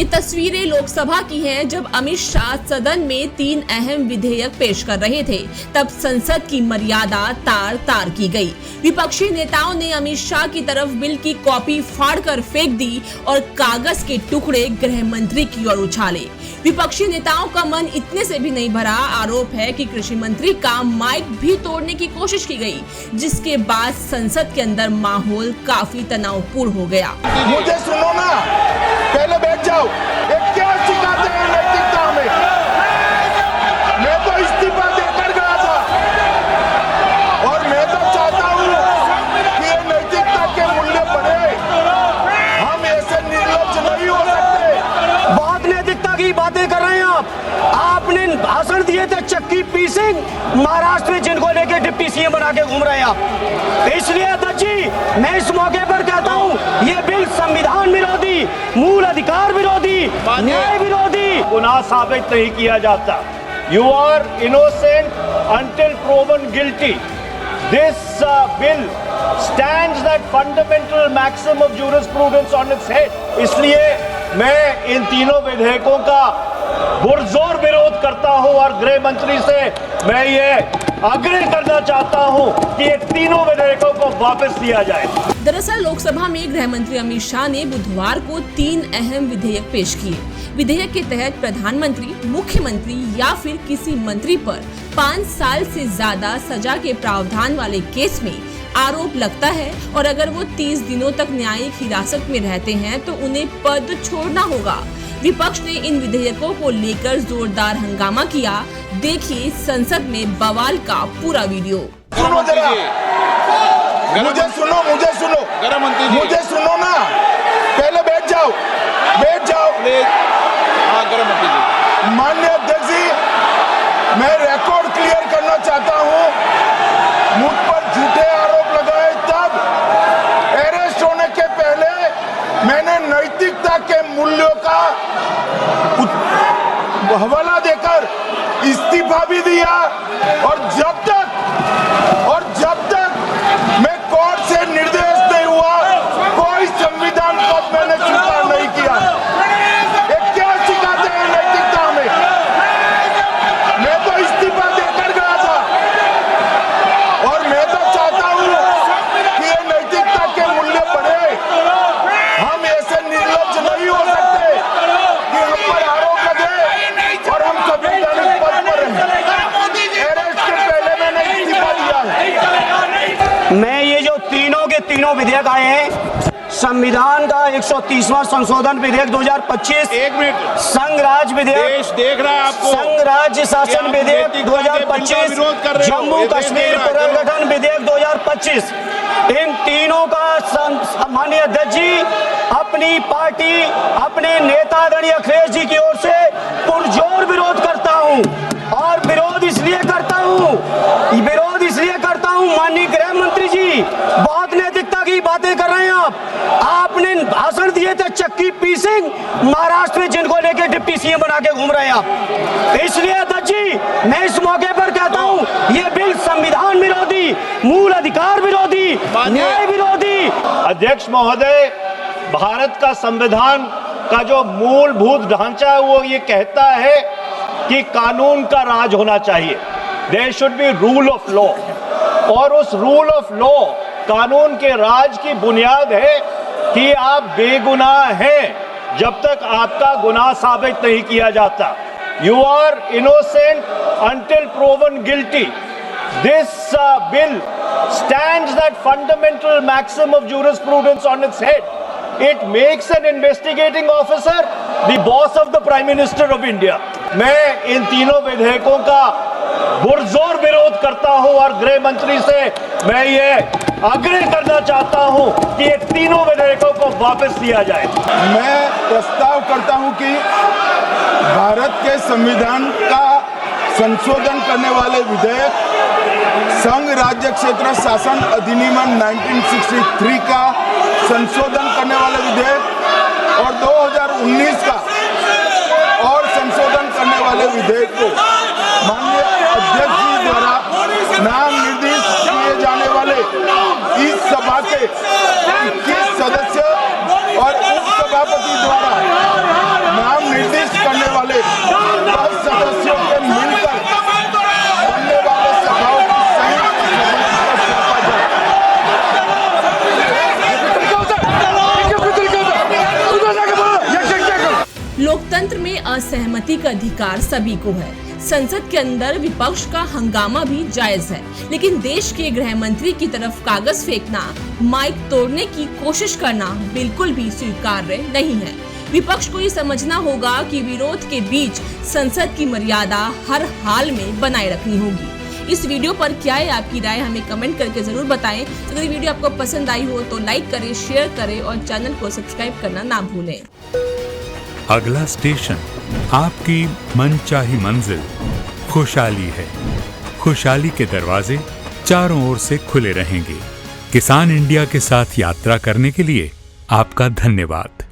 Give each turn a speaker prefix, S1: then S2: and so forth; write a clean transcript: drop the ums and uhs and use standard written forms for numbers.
S1: ये तस्वीरें लोकसभा की हैं जब अमित शाह सदन में 3 अहम विधेयक पेश कर रहे थे। तब संसद की मर्यादा तार तार की गई। विपक्षी नेताओं ने अमित शाह की तरफ बिल की कॉपी फाड़कर फेंक दी और कागज के टुकड़े गृह मंत्री की ओर उछाले। विपक्षी नेताओं का मन इतने से भी नहीं भरा। आरोप है कि कृषि मंत्री का माइक भी तोड़ने की कोशिश की गई, जिसके बाद संसद के अंदर माहौल काफी तनावपूर्ण हो गया।
S2: मुझे सुनो ना, पहले बैठ जाओ। क्या सिखाते हैं नैतिकता में? मैं तो इस्तीफा देकर गया था और मैं तो चाहता हूँ कि ये नैतिकता के मूल्य बढ़े। हम ऐसे निर्लज्ज नहीं हो सकते।
S3: बहुत नैतिकता की बातें कर रहे हैं आप। आपने भाषण दिए थे चक्की पी सिंह महाराष्ट्र में, जिनको लेके डिप्टी सीएम बना के घूम रहे हैं आप। इसलिए अध्यक्ष जी, मैं इस मौके पर कहता हूँ ये बिल संविधान विरोधी, मूल अधिकार विरोधी, न्याय विरोधी।
S4: गुनाह साबित नहीं किया जाता। You are innocent until proven guilty. This bill stands that fundamental maxim of jurisprudence on its head. इसलिए मैं इन तीनों विधेयकों का पुरजोर विरोध करता हूं और गृह मंत्री से मैं ये आग्रह करना चाहता हूं कि ये तीनों विधेयकों को वापस लिया जाए।
S1: दरअसल लोकसभा में गृह मंत्री अमित शाह ने बुधवार को 3 अहम विधेयक पेश किए। विधेयक के तहत प्रधानमंत्री, मुख्यमंत्री या फिर किसी मंत्री पर 5 साल से ज्यादा सजा के प्रावधान वाले केस में आरोप लगता है और अगर वो 30 दिनों तक न्यायिक हिरासत में रहते हैं तो उन्हें पद छोड़ना होगा। विपक्ष ने इन विधेयकों को लेकर जोरदार हंगामा किया। देखिए संसद में बवाल का पूरा वीडियो।
S2: सुनो जरा, मुझे सुनो
S5: गृह मंत्री जी,
S2: मुझे सुनो ना, पहले बैठ जाओ।
S5: हाँ, गृह मंत्री जी।
S2: माननीय अध्यक्ष जी, मैं रिकॉर्ड क्लियर करना चाहता हूं। मुझ पर झूठे आरोप लगाए तब अरेस्ट होने के पहले मैंने नैतिकता के मूल्यों का हवाला देकर इस्तीफा भी दिया और जब तक मैं कोर्ट से निर्देश नहीं हुआ कोई संविधान पद मैंने स्वीकार नहीं किया। ये क्या सिखाते हैं नैतिकता में? मैं तो इस्तीफा देकर गया था और मैं तो चाहता हूँ कि ये नैतिकता के मूल्य बढ़े। हम ऐसे निर्लज्ज नहीं हो सकते कि हम पर आरोप लगे और हम संवैधानिक पद पर रहें। अरेस्ट के पहले मैंने इस्तीफा दिया है।
S3: मैं ये जो तीनों के तीनों विधेयक आए हैं, संविधान का 130वां संशोधन विधेयक 2025,
S5: 1 मिनट,
S3: संघ राज्य विधेयक,
S5: देश देख रहा है आपको।
S3: संघ राज्य शासन विधेयक 2025, जम्मू कश्मीर पुनर्गठन विधेयक 2025, इन तीनों का माननीय अध्यक्ष जी अपनी पार्टी, अपने नेता आदरणीय अखिलेश जी की ओर से पुरजोर विरोध करता हूं। और विरोध इसलिए करता हूं माननीय गृह मंत्री जी, बहुत नैतिकता की बातें कर रहे हैं आप। आपने भाषण दिए थे चक्की पी सिंह महाराष्ट्र में, जिनको लेके डिप्टी सीएम बना के घूम रहे हैं आप। इसलिए अध्यक्ष जी, मैं इस मौके पर कहता हूं ये बिल संविधान विरोधी, मूल अधिकार विरोधी, न्याय विरोधी।
S4: अध्यक्ष महोदय, भारत का संविधान का जो मूलभूत ढांचा है वो ये कहता है कि कानून का राज होना चाहिए। There should be rule of law, और उस रूल ऑफ लॉ, कानून के राज की बुनियाद है कि आप बेगुनाह हैं जब तक आपका गुनाह साबित नहीं किया जाता। You are innocent until proven guilty. This bill stands that fundamental maxim of jurisprudence on its head. It makes an investigating officer the boss of the Prime Minister of India. मैं इन तीनों विधेयकों का पुरजोर विरोध करता हूं और गृह मंत्री से मैं ये आग्रह करना चाहता हूं कि ये तीनों विधेयकों को वापस लिया जाए।
S2: मैं प्रस्ताव करता हूं कि भारत के संविधान का संशोधन करने वाले विधेयक, संघ राज्य क्षेत्र शासन अधिनियम 1963 का संशोधन करने वाले विधेयक और 2019 का और संशोधन करने वाले विधेयक को माननीय अध्यक्ष जी द्वारा नाम निर्देशित किए जाने वाले इस सभा के 21 सदस्य और उपसभापति द्वारा
S1: अभिव्यक्ति का अधिकार सभी को है। संसद के अंदर विपक्ष का हंगामा भी जायज है, लेकिन देश के गृह मंत्री की तरफ कागज फेंकना, माइक तोड़ने की कोशिश करना बिल्कुल भी स्वीकार्य नहीं है। विपक्ष को ये समझना होगा कि विरोध के बीच संसद की मर्यादा हर हाल में बनाए रखनी होगी। इस वीडियो पर क्या है आपकी राय, हमें कमेंट करके जरूर बताएं। अगर वीडियो आपको पसंद आई हो तो लाइक करें, शेयर करें और चैनल को सब्सक्राइब करना ना भूलें।
S6: अगला स्टेशन आपकी मनचाही मंजिल खुशहाली है। खुशहाली के दरवाजे चारों ओर से खुले रहेंगे। किसान इंडिया के साथ यात्रा करने के लिए आपका धन्यवाद।